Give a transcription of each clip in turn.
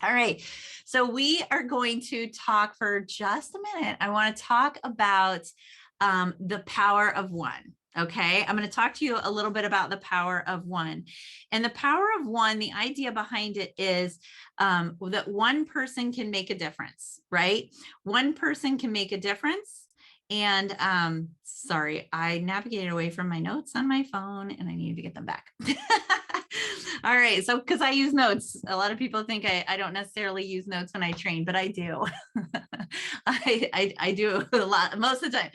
All right. So we are going to talk for just a minute. I want to talk about the power of one. Okay. I'm going to talk to you a little bit about the power of one. And the power of one, the idea behind it is that one person can make a difference, right? One person can make a difference. And sorry, I navigated away from my notes on my phone and I need to get them back. All right. So, because I use notes, a lot of people think I don't necessarily use notes when I train, but I do. I do a lot, most of the time.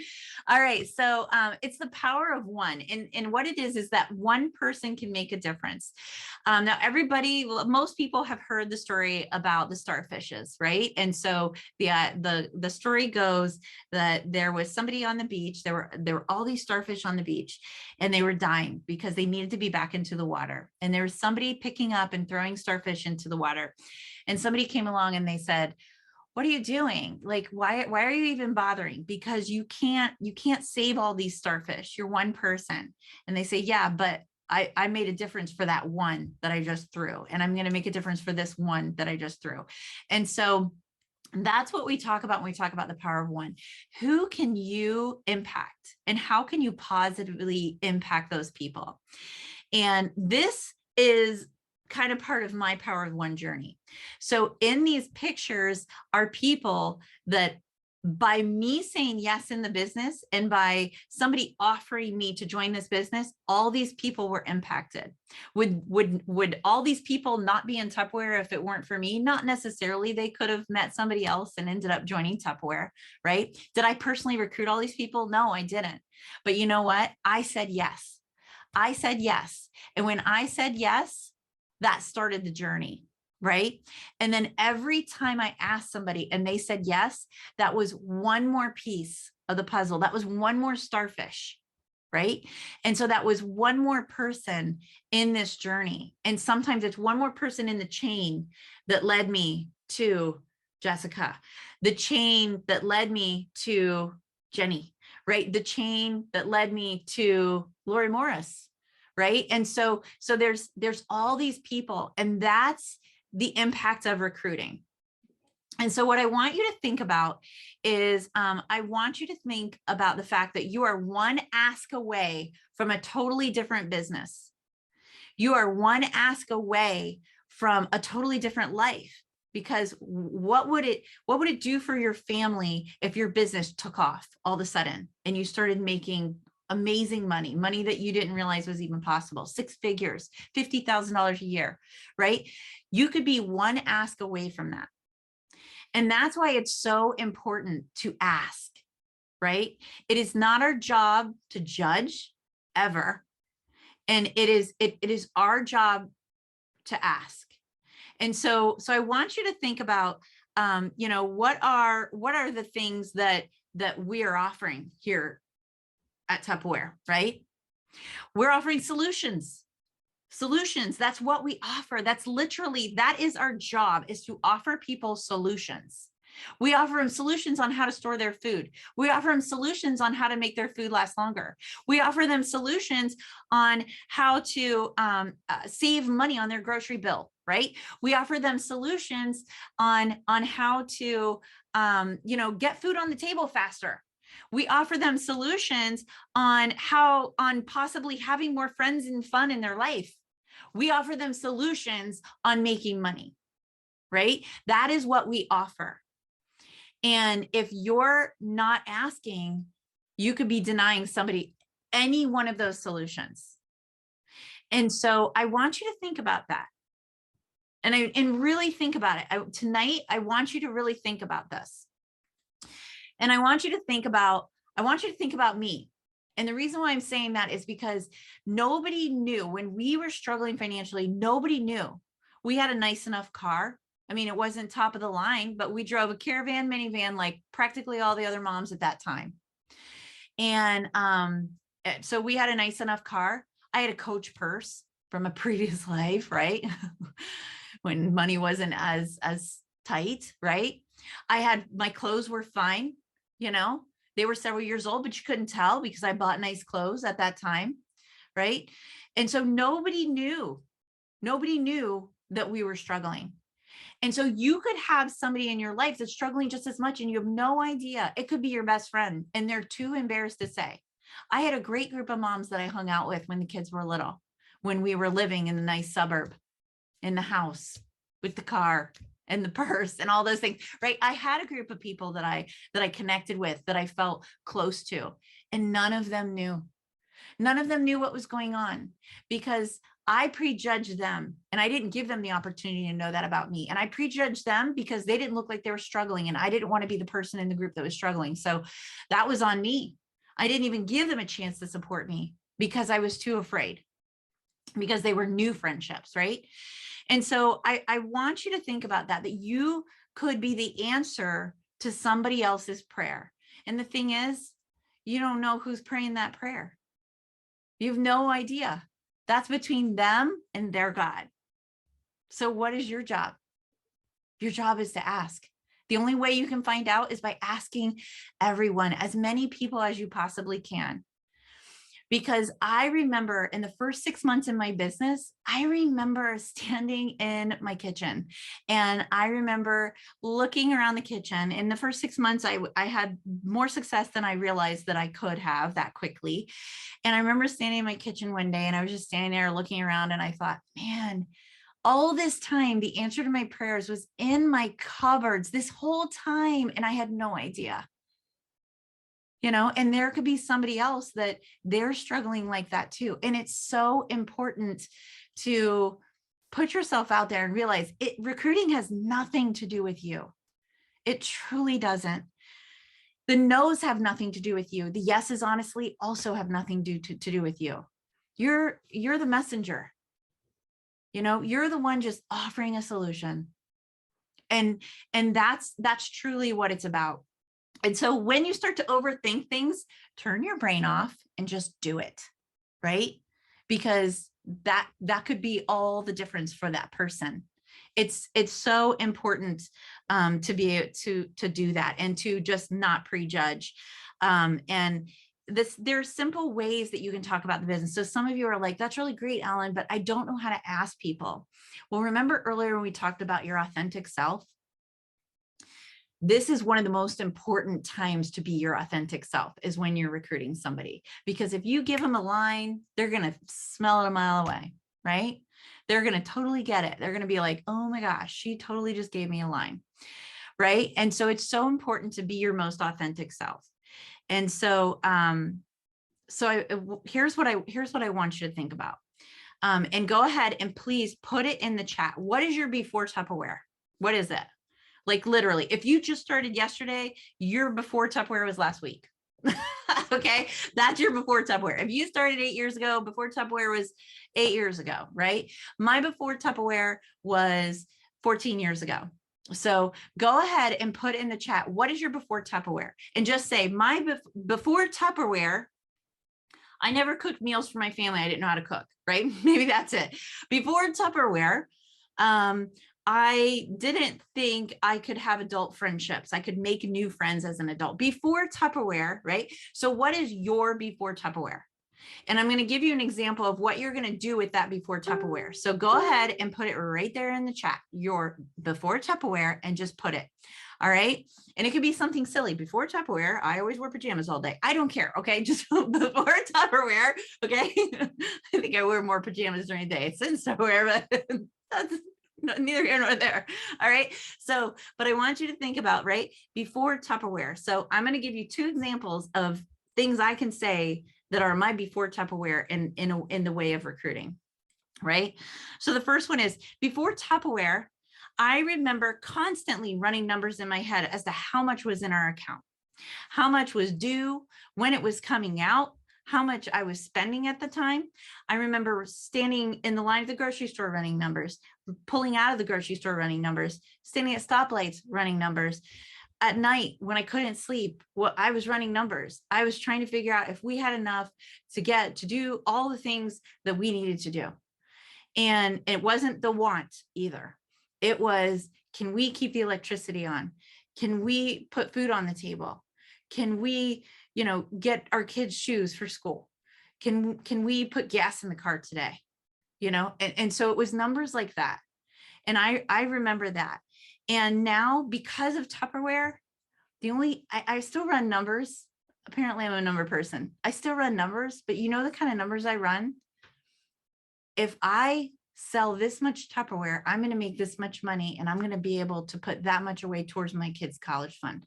All right. So it's the power of one. And what it is that one person can make a difference. Now, most people have heard the story about the starfishes, right? And so the story goes that there was somebody on the beach. There were all these starfish on the beach, and they were dying because they needed to be back into the water. And there was somebody picking up and throwing starfish into the water. And somebody came along and they said, "What are you doing? Like, why are you even bothering? Because you can't save all these starfish. You're one person." And they say, "Yeah, but I made a difference for that one that I just threw. And I'm going to make a difference for this one that I just threw." And so that's what we talk about when we talk about the power of one. Who can you impact and how can you positively impact those people? And this is kind of part of my power of one journey. So in these pictures are people that, by me saying yes in the business and by somebody offering me to join this business, all these people were impacted. Would all these people not be in Tupperware if it weren't for me? Not necessarily. They could have met somebody else and ended up joining Tupperware, right? Did I personally recruit all these people? No, I didn't. But you know what? I said yes. I said yes. And when I said yes, that started the journey, right? And then every time I asked somebody and they said yes, that was one more piece of the puzzle. That was one more starfish, right? And so that was one more person in this journey. And sometimes it's one more person in the chain that led me to Jessica, the chain that led me to Jenny, right? The chain that led me to Lori Morris, right? And so there's all these people, and that's the impact of recruiting. And so what I want you to think about is I want you to think about the fact that you are one ask away from a totally different business. You are one ask away from a totally different life. Because what would it do for your family if your business took off all of a sudden and you started making amazing money that you didn't realize was even possible, 6 figures, $50,000 a year, right? You could be one ask away from that. And that's why it's so important to ask, right? It is not our job to judge ever. And it is our job to ask. And so I want you to think about, what are the things that we are offering here at Tupperware, right? We're offering solutions. That's what we offer. That is our job, is to offer people solutions. We offer them solutions on how to store their food. We offer them solutions on how to make their food last longer. We offer them solutions on how to save money on their grocery bill, right? We offer them solutions on how to, get food on the table faster. We offer them solutions on possibly having more friends and fun in their life. We offer them solutions on making money, right? That is what we offer. And if you're not asking, you could be denying somebody any one of those solutions. And so I want you to think about that. And really think about it. Tonight, I want you to really think about this. And I want you to think about me. And the reason why I'm saying that is because nobody knew when we were struggling financially, nobody knew. We had a nice enough car. I mean, it wasn't top of the line, but we drove a Caravan minivan like practically all the other moms at that time. And so we had a nice enough car. I had a Coach purse from a previous life, right? When money wasn't as tight, right? My clothes were fine, they were several years old, but you couldn't tell because I bought nice clothes at that time, right? And so nobody knew that we were struggling. And so you could have somebody in your life that's struggling just as much and you have no idea. It could be your best friend and they're too embarrassed to say. I had a great group of moms that I hung out with when the kids were little, when we were living in a nice suburb, in the house, with the car and the purse and all those things, right? I had a group of people that I connected with, that I felt close to, and none of them knew. None of them knew what was going on because I prejudged them and I didn't give them the opportunity to know that about me. And I prejudged them because they didn't look like they were struggling and I didn't want to be the person in the group that was struggling. So that was on me. I didn't even give them a chance to support me because I was too afraid, because they were new friendships, right? And so I want you to think about that you could be the answer to somebody else's prayer. And the thing is, you don't know who's praying that prayer. You have no idea. That's between them and their God. So what is your job? Your job is to ask. The only way you can find out is by asking everyone, as many people as you possibly can. Because I remember in the first 6 months in my business, I remember standing in my kitchen and I remember looking around the kitchen. In the first 6 months, I had more success than I realized that I could have that quickly. And I remember standing in my kitchen one day and I was just standing there looking around and I thought, man, all this time, the answer to my prayers was in my cupboards this whole time. And I had no idea. And there could be somebody else that they're struggling like that too. And it's so important to put yourself out there and realize recruiting has nothing to do with you. It truly doesn't. The no's have nothing to do with you. The yeses honestly also have nothing to do with you. You're the messenger. You're the one just offering a solution. And that's truly what it's about. And so when you start to overthink things, turn your brain off and just do it, right? Because that could be all the difference for that person. It's so important to be able to do that and to just not prejudge. And there's simple ways that you can talk about the business. So some of you are like, that's really great, Ellen, but I don't know how to ask people. Well, remember earlier when we talked about your authentic self? This is one of the most important times to be your authentic self, is when you're recruiting somebody, because if you give them a line, they're going to smell it a mile away, right? They're going to totally get it. They're going to be like, oh my gosh, she totally just gave me a line. Right. And so it's so important to be your most authentic self. And so, here's what I want you to think about. And go ahead and please put it in the chat. What is your before Tupperware? What is it? Like literally, if you just started yesterday, your before Tupperware was last week. Okay, that's your before Tupperware. If you started 8 years ago, before Tupperware was 8 years ago, right? My before Tupperware was 14 years ago. So go ahead and put in the chat, what is your before Tupperware? And just say, my before Tupperware, I never cooked meals for my family. I didn't know how to cook, right? Maybe that's it. Before Tupperware, I didn't think I could have adult friendships. I could make new friends as an adult. Before Tupperware, right? So what is your before Tupperware? And I'm going to give you an example of what you're going to do with that before Tupperware. So go ahead and put it right there in the chat, your before Tupperware, and just put it. All right. And it could be something silly. Before Tupperware, I always wear pajamas all day. I don't care. Okay. Just before Tupperware. Okay. I think I wear more pajamas during the day since Tupperware, but that's neither here nor there. All right. So, but I want you to think about, right, before Tupperware. So I'm going to give you 2 examples of things I can say that are my before Tupperware in the way of recruiting. Right. So the first one is, before Tupperware, I remember constantly running numbers in my head as to how much was in our account, how much was due, when it was coming out, how much I was spending at the time. I remember standing in the line at the grocery store running numbers, pulling out of the grocery store running numbers, standing at stoplights running numbers. At night when I couldn't sleep, I was running numbers. I was trying to figure out if we had enough to do all the things that we needed to do. And it wasn't the want either. It was, can we keep the electricity on? Can we put food on the table? Can we, get our kids shoes for school? Can we put gas in the car today? And so it was numbers like that. And I remember that. And now because of Tupperware, I still run numbers. Apparently I'm a number person. I still run numbers, but you know the kind of numbers I run? If I sell this much Tupperware, I'm going to make this much money and I'm going to be able to put that much away towards my kids' college fund.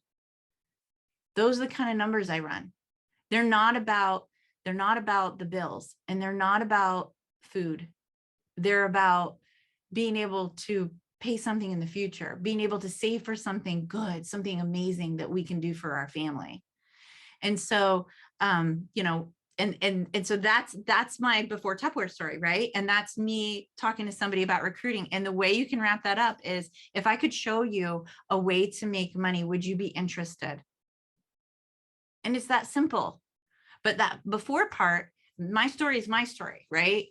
Those are the kind of numbers I run. They're not about the bills, and they're not about food. They're about being able to pay something in the future, being able to save for something good, something amazing that we can do for our family. And so, you know, and so that's my before Tupperware story, right? And that's me talking to somebody about recruiting. And the way you can wrap that up is, if I could show you a way to make money, would you be interested? And it's that simple. But that before part, my story is my story, right?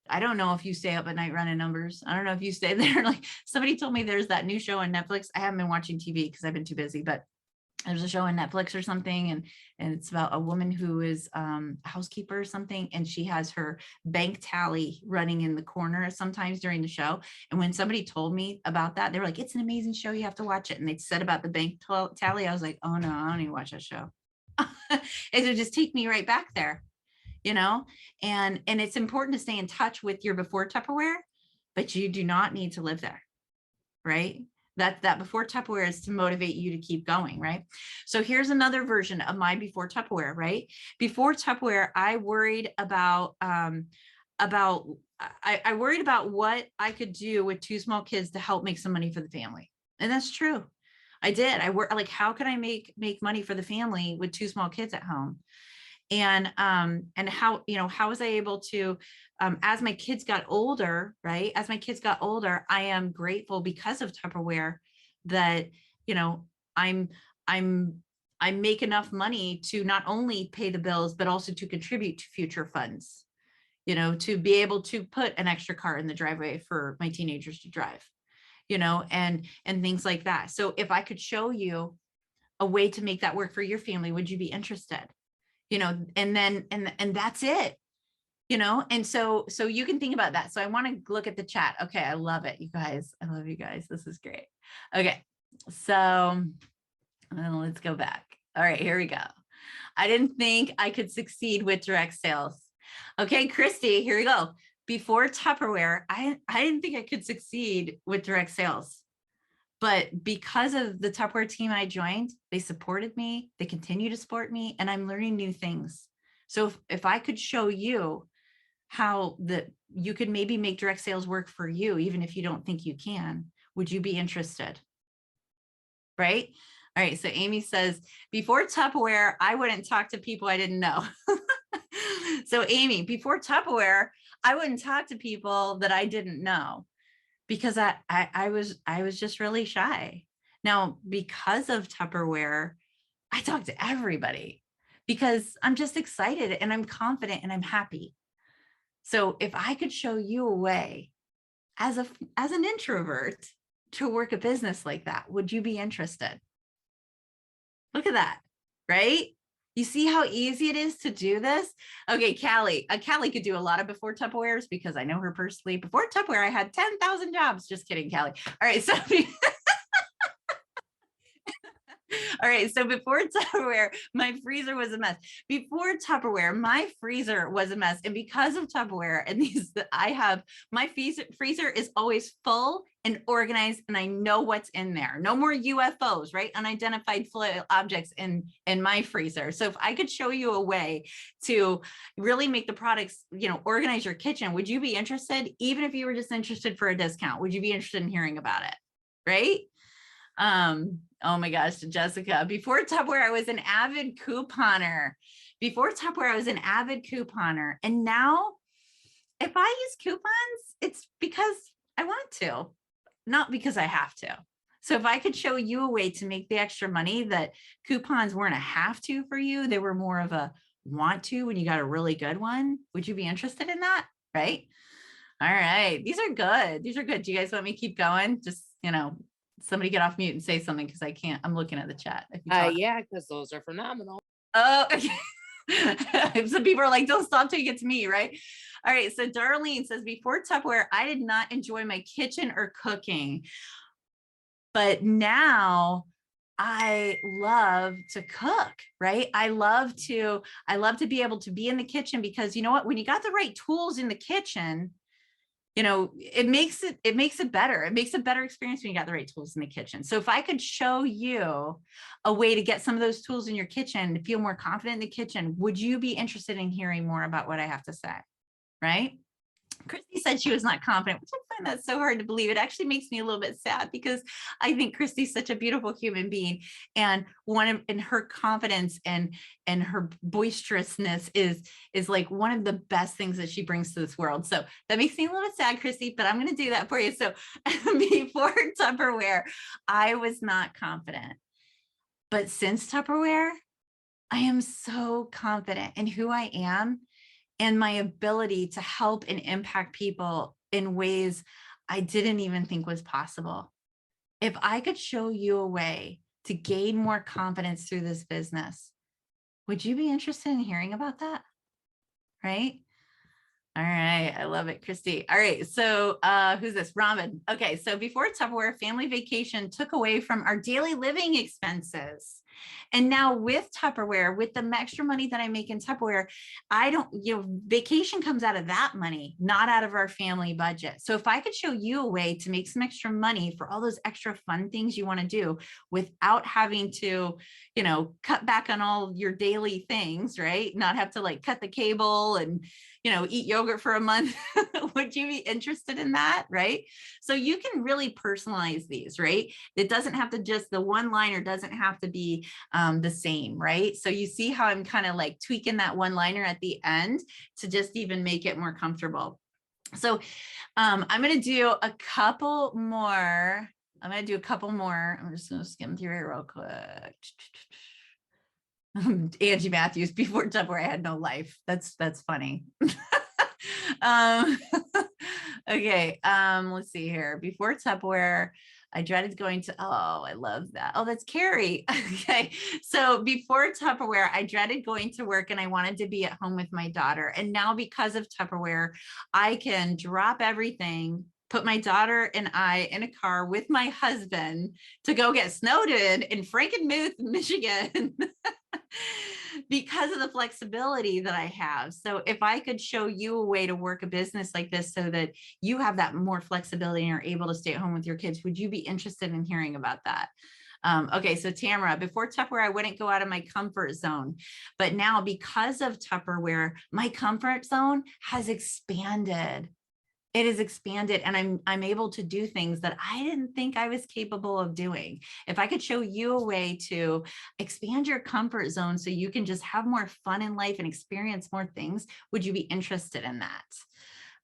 I don't know if you stay up at night running numbers. I don't know if you stay there. Like, somebody told me there's that new show on Netflix. I haven't been watching TV because I've been too busy, but there's a show on Netflix or something, and it's about a woman who is a housekeeper or something, and she has her bank tally running in the corner sometimes during the show. And when somebody told me about that, they were like, "It's an amazing show. You have to watch it." And they said about the bank tally. I was like, "Oh no, I don't even watch that show." It would just take me right back there, you know. And it's important to stay in touch with your before Tupperware, but you do not need to live there, right? That before Tupperware is to motivate you to keep going, right? So here's another version of my before Tupperware, right? Before Tupperware, I worried about I worried about what I could do with two small kids to help make some money for the family. And that's true. I did. I work like, how can I make money for the family with two small kids at home? And how, you know, how was I able to, as my kids got older, right? As my kids got older, I am grateful because of Tupperware that, you know, I'm I make enough money to not only pay the bills, but also to contribute to future funds, you know, to be able to put an extra car in the driveway for my teenagers to drive, you know, and things like that. So if I could show you a way to make that work for your family, would you be interested? You know, and then and that's it, you know. And so you can think about that. So I want to look at the chat. Okay, I love it, you guys. I love you guys. This is great. Okay, so let's go back. All right, here we go. I didn't think I could succeed with direct sales. Okay, Christy, here we go. Before Tupperware, I didn't think I could succeed with direct sales. But because of the Tupperware team I joined, they supported me, they continue to support me, and I'm learning new things. So if I could show you how you could maybe make direct sales work for you, even if you don't think you can, would you be interested? Right? All right, so Amy says, before Tupperware, I wouldn't talk to people I didn't know. So Amy, before Tupperware, I wouldn't talk to people that I didn't know, because I was just really shy. Now, because of Tupperware, I talk to everybody because I'm just excited and I'm confident and I'm happy. So if I could show you a way as an introvert to work a business like that, would you be interested? Look at that, right? You see how easy it is to do this? Okay, Callie. Callie could do a lot of before Tupperwares because I know her personally. Before Tupperware, I had 10,000 jobs. Just kidding, Callie. All right, so all right, so before Tupperware, my freezer was a mess. Before Tupperware, my freezer was a mess. And because of Tupperware and these that I have, my freezer is always full and organized, and I know what's in there. No more UFOs, right? Unidentified objects in my freezer. So if I could show you a way to really make the products, you know, organize your kitchen, would you be interested? Even if you were just interested for a discount, would you be interested in hearing about it? Right? Oh my gosh, Jessica, before Tupperware, I was an avid couponer. Before Tupperware, I was an avid couponer. And now if I use coupons, it's because I want to, not because I have to. So if I could show you a way to make the extra money that coupons weren't a have to for you, they were more of a want to when you got a really good one, would you be interested in that? Right? All right. These are good. These are good. Do you guys want me to keep going? Just, you know, somebody get off mute and say something because I can't. I'm looking at the chat. If you talk. Yeah, because those are phenomenal. Oh, okay. Some people are like, don't stop till you get to me, right? All right. So Darlene says, before Tupperware, I did not enjoy my kitchen or cooking. But now I love to cook, right? I love to be able to be in the kitchen, because you know what, when you got the right tools in the kitchen, you know, it makes it better. It makes a better experience when you got the right tools in the kitchen. So if I could show you a way to get some of those tools in your kitchen to feel more confident in the kitchen, would you be interested in hearing more about what I have to say? Right? Christy said she was not confident, which I find that so hard to believe. It actually makes me a little bit sad, because I think Christy's such a beautiful human being, and her confidence and her boisterousness is like one of the best things that she brings to this world. So that makes me a little bit sad, Christy, but I'm going to do that for you. So before Tupperware, I was not confident, but since Tupperware, I am so confident in who I am and my ability to help and impact people in ways I didn't even think was possible. If I could show you a way to gain more confidence through this business, would you be interested in hearing about that? Right? All right. I love it, Christy. All right. So who's this? Robin. Okay. So before Tupperware, family vacation took away from our daily living expenses. And now with Tupperware, with the extra money that I make in Tupperware, I don't, vacation comes out of that money, not out of our family budget. So if I could show you a way to make some extra money for all those extra fun things you want to do without having to, cut back on all your daily things, right? Not have to like cut the cable and, eat yogurt for a month. Would you be interested in that? Right? So you can really personalize these, right? It doesn't have to just, the one liner doesn't have to be the same, right? So you see how I'm kind of like tweaking that one liner at the end to just even make it more comfortable. So I'm going to do a couple more. I'm just going to skim through here real quick. Angie Matthews, before Tupperware, I had no life. That's funny. Okay. Let's see here. Before Tupperware, I dreaded going to, oh, I love that. Oh, that's Carrie. Okay. So before Tupperware, I dreaded going to work and I wanted to be at home with my daughter. And now because of Tupperware, I can drop everything, put my daughter and I in a car with my husband to go get snowed in Frankenmuth, Michigan. Because of the flexibility that I have. So if I could show you a way to work a business like this so that you have that more flexibility and are able to stay at home with your kids, would you be interested in hearing about that? Okay, so Tamara, before Tupperware, I wouldn't go out of my comfort zone. But now because of Tupperware, my comfort zone has expanded. It is expanded, and I'm able to do things that I didn't think I was capable of doing. If I could show you a way to expand your comfort zone so you can just have more fun in life and experience more things, would you be interested in that?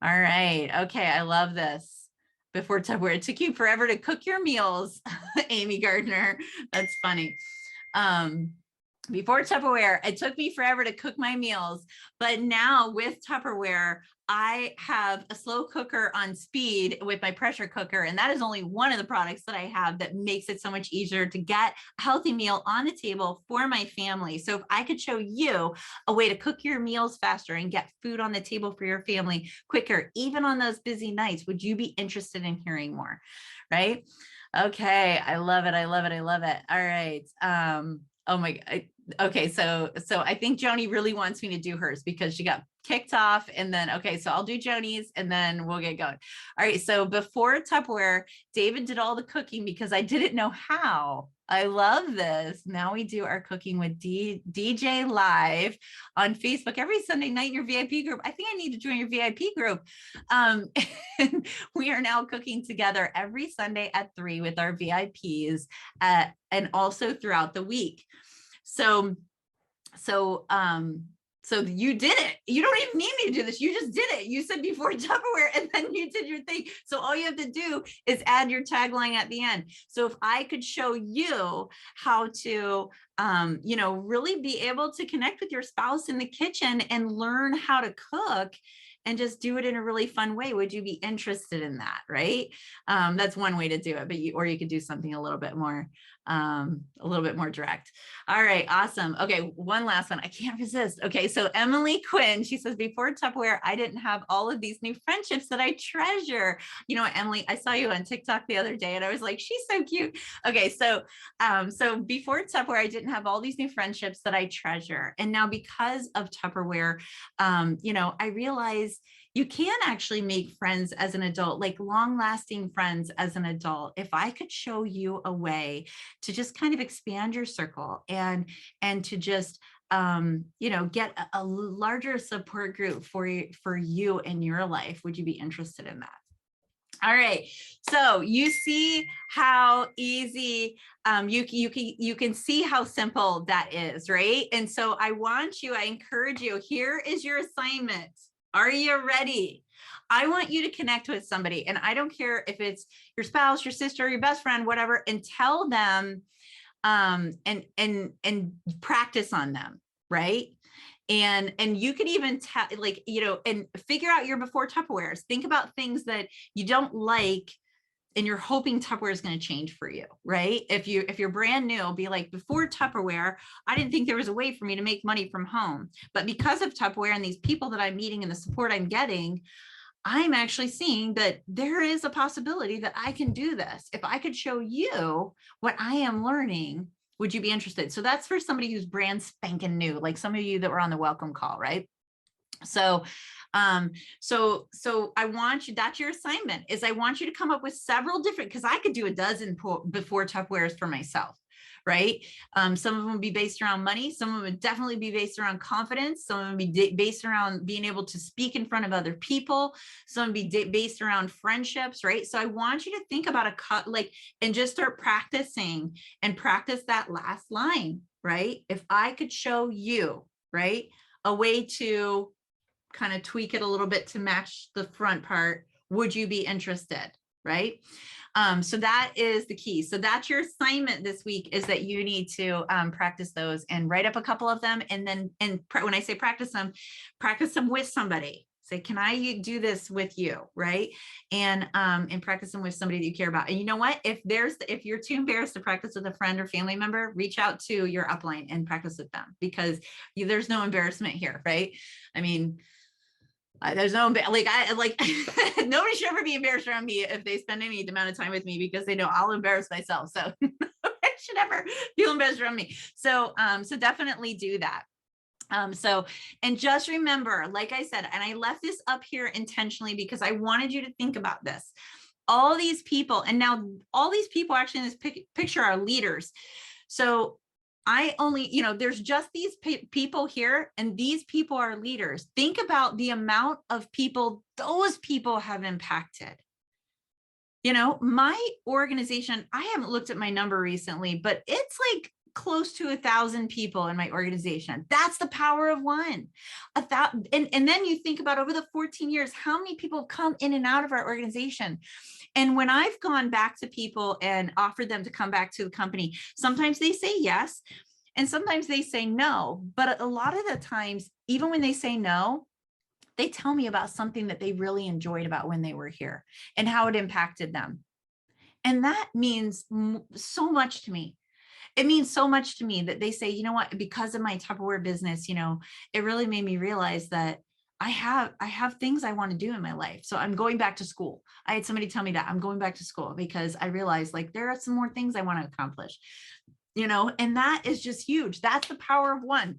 All right. Okay. I love this. Before Tupperware, it took you forever to cook your meals, Amy Gardner. That's funny. Before Tupperware, it took me forever to cook my meals, but now with Tupperware, I have a slow cooker on speed with my pressure cooker. And that is only one of the products that I have that makes it so much easier to get a healthy meal on the table for my family. So if I could show you a way to cook your meals faster and get food on the table for your family quicker, even on those busy nights, would you be interested in hearing more? Right? Okay. I love it. I love it. I love it. All right. Oh my God. Okay. So I think Joni really wants me to do hers because she got kicked off, and then, okay, so I'll do Joni's and then we'll get going. All right. So before Tupperware, David did all the cooking because I didn't know how. I love this. Now we do our cooking with DJ live on Facebook every Sunday night in your VIP group. I think I need to join your VIP group. And we are now cooking together every Sunday at 3 with our VIPs and also throughout the week. So you did it. You don't even need me to do this. You just did it. You said before Tupperware and then you did your thing. So all you have to do is add your tagline at the end. So if I could show you how to, really be able to connect with your spouse in the kitchen and learn how to cook and just do it in a really fun way. Would you be interested in that? Right. That's one way to do it, but or you could do something a little bit more direct. All right. Awesome. Okay. One last one. I can't resist. Okay. So Emily Quinn, she says, before Tupperware, I didn't have all of these new friendships that I treasure. You know what, Emily, I saw you on TikTok the other day and I was like, she's so cute. Okay. So before Tupperware, I didn't have all these new friendships that I treasure. And now because of Tupperware, I realize you can actually make friends as an adult, like long lasting friends as an adult. If I could show you a way to just kind of expand your circle and to just get a larger support group for you in your life, would you be interested in that? All right, so you see how easy, you can see how simple that is, right? And so I encourage you, here is your assignment. Are you ready? I want you to connect with somebody, and I don't care if it's your spouse, your sister, your best friend, whatever, and tell them, and practice on them, right? And you can even tell, and figure out your before Tupperwares. Think about things that you don't like and you're hoping Tupperware is going to change for you, right? If you're brand new, be like, before Tupperware, I didn't think there was a way for me to make money from home, but because of Tupperware and these people that I'm meeting and the support I'm getting, I'm actually seeing that there is a possibility that I can do this. If I could show you what I am learning, would you be interested? So that's for somebody who's brand spanking new, like some of you that were on the welcome call, right? So I want you, that's your assignment, is I want you to come up with several different, because I could do a dozen before Tupperwares for myself, right? Some of them would be based around money. Some of them would definitely be based around confidence. Some of them would be based around being able to speak in front of other people. Some would be based around friendships, right? So I want you to think about and just start practicing and practice that last line, right? If I could show you, right, a way to kind of tweak it a little bit to match the front part, would you be interested, right? So that is the key. So that's your assignment this week, is that you need to practice those and write up a couple of them. And then, when I say practice them with somebody. Say, can I do this with you, right? And practice them with somebody that you care about. And you know what? If you're too embarrassed to practice with a friend or family member, reach out to your upline and practice with them, because there's no embarrassment here, right? I mean, there's no, nobody should ever be embarrassed around me if they spend any amount of time with me, because they know I'll embarrass myself. So I should never feel embarrassed around me. So definitely do that. And just remember, like I said, and I left this up here intentionally because I wanted you to think about this. All these people, and now all these people actually in this picture are leaders. So there's just these people here, and these people are leaders. Think about the amount of people those people have impacted. My organization, I haven't looked at my number recently, but it's like close to 1,000 people in my organization. That's the power of one. And then you think about, over the 14 years, how many people have come in and out of our organization. And when I've gone back to people and offered them to come back to the company, sometimes they say yes, and sometimes they say no. But a lot of the times, even when they say no, they tell me about something that they really enjoyed about when they were here and how it impacted them. And that means so much to me. It means so much to me that they say, you know what, because of my Tupperware business, it really made me realize that I have things I want to do in my life. So I'm going back to school. I had somebody tell me that I'm going back to school because I realized, like, there are some more things I want to accomplish, and that is just huge. That's the power of one.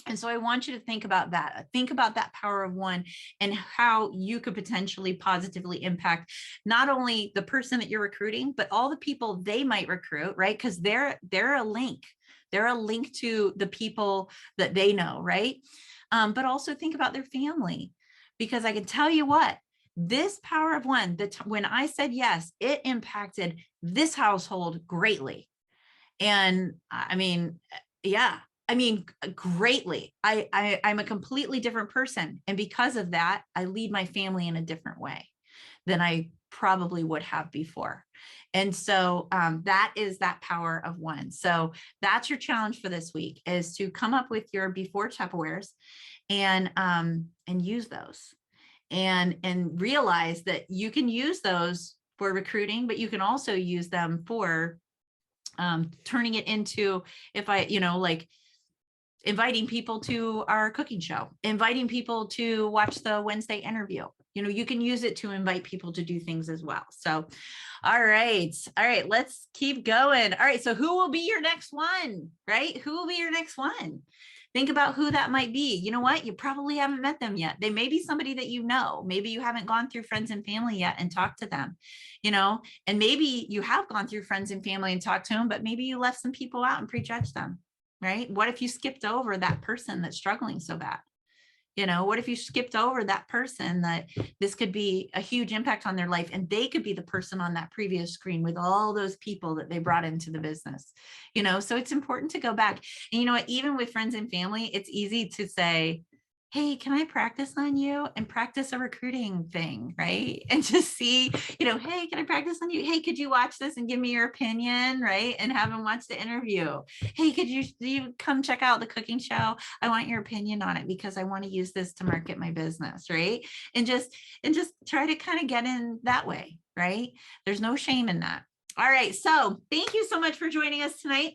And so I want you to think about that. Think about that power of one and how you could potentially positively impact not only the person that you're recruiting, but all the people they might recruit, right? Because they're a link. They're a link to the people that they know, right? But also think about their family, because I can tell you what, this power of one, when I said yes, it impacted this household greatly. And I mean, yeah. Greatly. I'm a completely different person. And because of that, I lead my family in a different way than I probably would have before. And so that is that power of one. So that's your challenge for this week, is to come up with your before Tupperwares and use those. and realize that you can use those for recruiting, but you can also use them for turning it into, if I, like inviting people to our cooking show, inviting people to watch the Wednesday interview. You can use it to invite people to do things as well. So, all right. Let's keep going. All right. So who will be your next one, right? Who will be your next one? Think about who that might be. You know what? You probably haven't met them yet. They may be somebody that you know. Maybe you haven't gone through friends and family yet and talked to them, and maybe you have gone through friends and family and talked to them, but maybe you left some people out and prejudged them, right? What if you skipped over that person that's struggling so bad? What if you skipped over that person that this could be a huge impact on their life, and they could be the person on that previous screen with all those people that they brought into the business, so it's important to go back. And even with friends and family, it's easy to say, hey, can I practice on you, and practice a recruiting thing, right? And just see, hey, can I practice on you? Hey, could you watch this and give me your opinion, right? And have them watch the interview. Hey, do you come check out the cooking show? I want your opinion on it because I want to use this to market my business, right? And just try to kind of get in that way, right? There's no shame in that. All right. So thank you so much for joining us tonight.